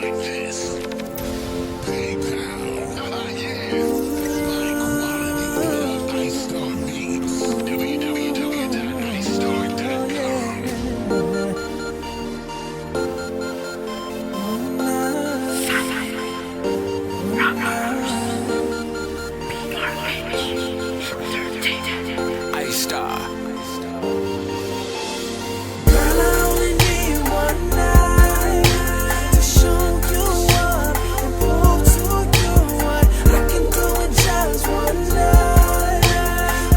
like this. PayPal. Yeah. Like quality. iStar Beats. www.istar.com. iStar. Girl, I only need one night to show you up and prove to you what I can do in just one night.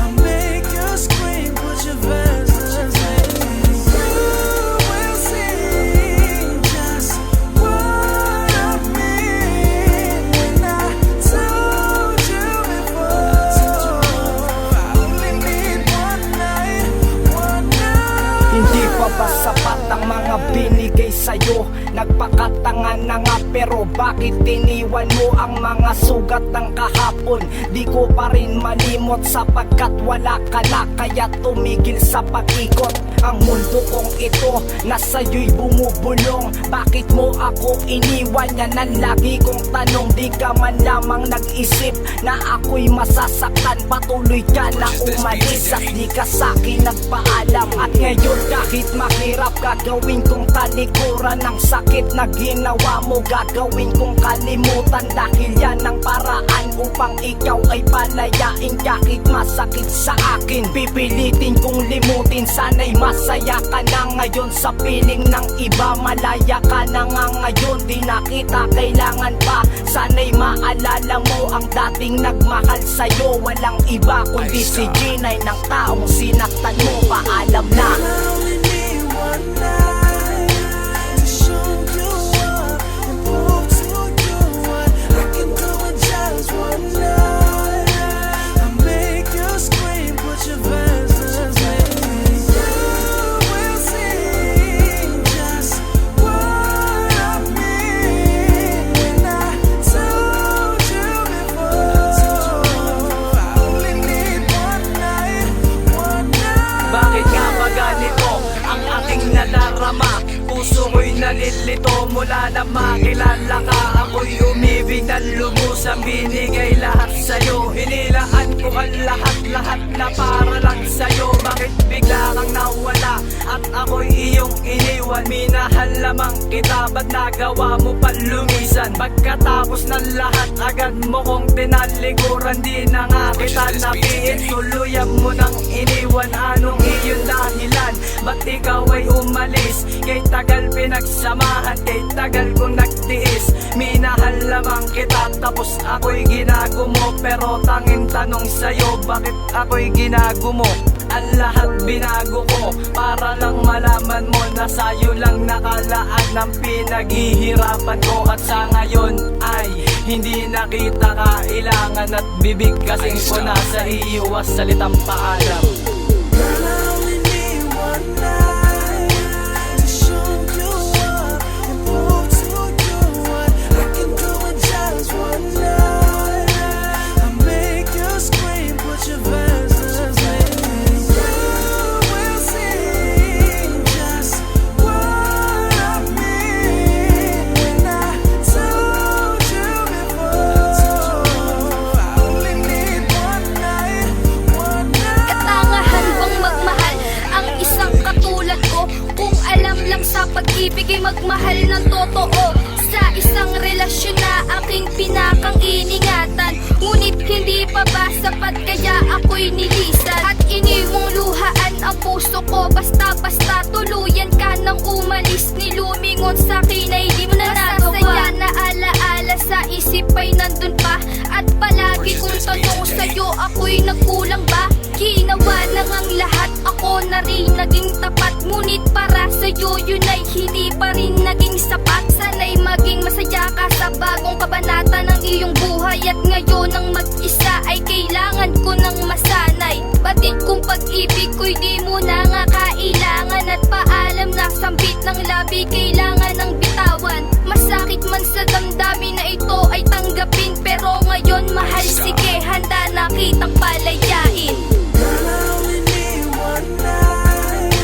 I'll make you scream, put your verses in. You will see just what I mean when I told you before. I only need one night, one night. Hindi pa ba sapat ang mga binigay sa'yo? Nagpakatanga na nga pero bakit tiniwan mo ang mga sugat ng kahapon? Di ko pa rin malimot sapagkat wala ka na, kaya tumigil sa pag-ikot. Ang mundo kong ito nasa'yo'y bumubulong. Bakit mo ako iniwan? Yan ang lagi kong tanong. Di ka man lamang nag-isip na ako'y masasaktan. Patuloy ka na umalis at di ka sa'kin nagpaalam. At ngayon kahit mahirap gagawin kong talikuran ng sakit na ginawa mo, gagawin kong kalimutan. Dahil yan ang paraan upang ikaw ay palayain kahit masakit sa akin. Pipilitin kong limutin, sana'y masaya ka na ngayon sa piling ng iba. Malaya ka na nga ngayon, di na kita kailangan pa. Sana'y maalala mo ang dating nagmahal sa'yo. Walang iba kundi si Ginay ng taong sinaktan mo. Paalam na. I only need one night to show you up and prove to you what I can do in just one night. I'll make you scream, put your verses in. You will see just what I mean when I told you before. I only need one night, one night. Bakit nga ba ganito ang aking nadarama? Puso ko'y nalilito mula na makilala ka. Ako'y umibig na lubusang binigay lahat sa'yo. Inilaan ko ang lahat-lahat na para lang sa'yo. Bakit bigla kang nawala at ako'y iyong iniwan? Minahal lamang kita, ba't nagawa mo pa lumisan? Pagkatapos ng lahat agad mo kong tinalikuran. Di na nga kita napiit, tuluyan mo nang iniwan. Anong iyon dahilan? Ba't ikaw ay umalis? Kay tagal pinagsamahan, kay tagal kong nagtiis. Minahal lamang kita tapos ako'y ginagumo. Pero tanging tanong sa'yo, bakit ako'y ginagumo? Ang lahat binago ko para lang malaman mo na sa'yo lang nakalaan ang pinaghihirapan ko. At sa ngayon ay hindi na kita kailangan at bibig kasing ko na sa iiwas salitang paalam. Girl, I only need one night to show you up and prove to you what I can do in just one night. I'll make you scream, put your verses in. You will see just what I mean when I told you before. I only need one night, one night. Katangahan bang magmahal ang isang katulad ko? Kung alam lang sa pag-ibig ay magmahal ng totoo. Sa isang relasyon na aking pinakang iningatan, ngunit hindi pa ba sapat kaya ako'y nilisan? At iniwang luhaan ang puso ko, basta-basta tuluyan ka nang umalis. Nilumingon sa akin ay di mo na nagawa. Masasaya na alaala sa isip ay nandun pa. At palagi kong tanong sa'yo, ako'y nagkulang ba? Ginawa na ngang lahat, ako na rin naging tapat. Ngunit para sa'yo yun ay hindi pa rin naging sapat. Sana'y maging masaya ka sa bagong kabanata ng iyong buhay. At ngayon ang mag-isa ay kailangan ko ng masanay. Batid kong pag-ibig ko'y di mo na nga kailangan. At paalam na sambit ng labi, kailangan ng bitawan. Masakit man sa damdamin na ito ay tanggapin. Pero ngayon mahal, sige, handa na kitang palayain. Girl, I only need one night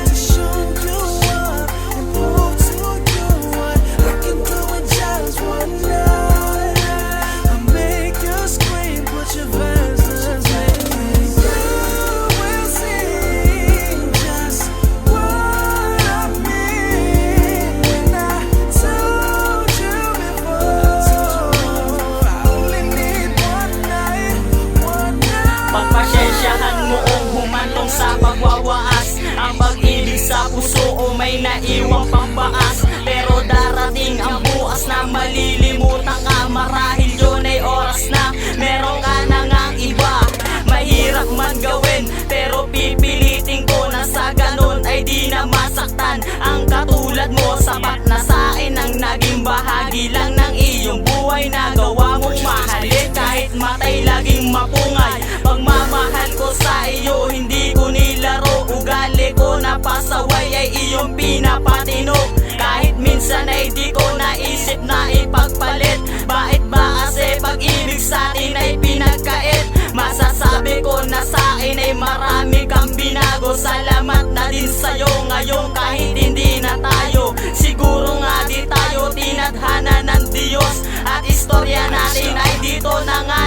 to show you up and prove to you what I can do in minsan ang katulad mo. Sapat na sa akin ang naging bahagi lang ng iyong buhay. Nagawa mong mahalin kahit matay laging mapungay. Pagmamahal ko sa iyo hindi ko nilaro. Ugali ko na pasaway ay iyong pinapatino. Kahit minsan ay di ko naisip na ipagpalit. Bakit ba kasi pag-ibig sa atin ay pinagkait? Masasabi ko na sa akin ay marami kang binago. Salamat na din sa'yo ngayon kahit hindi na tayo. Siguro nga di tayo tinadhana ng Diyos. At istorya natin ay dito na nga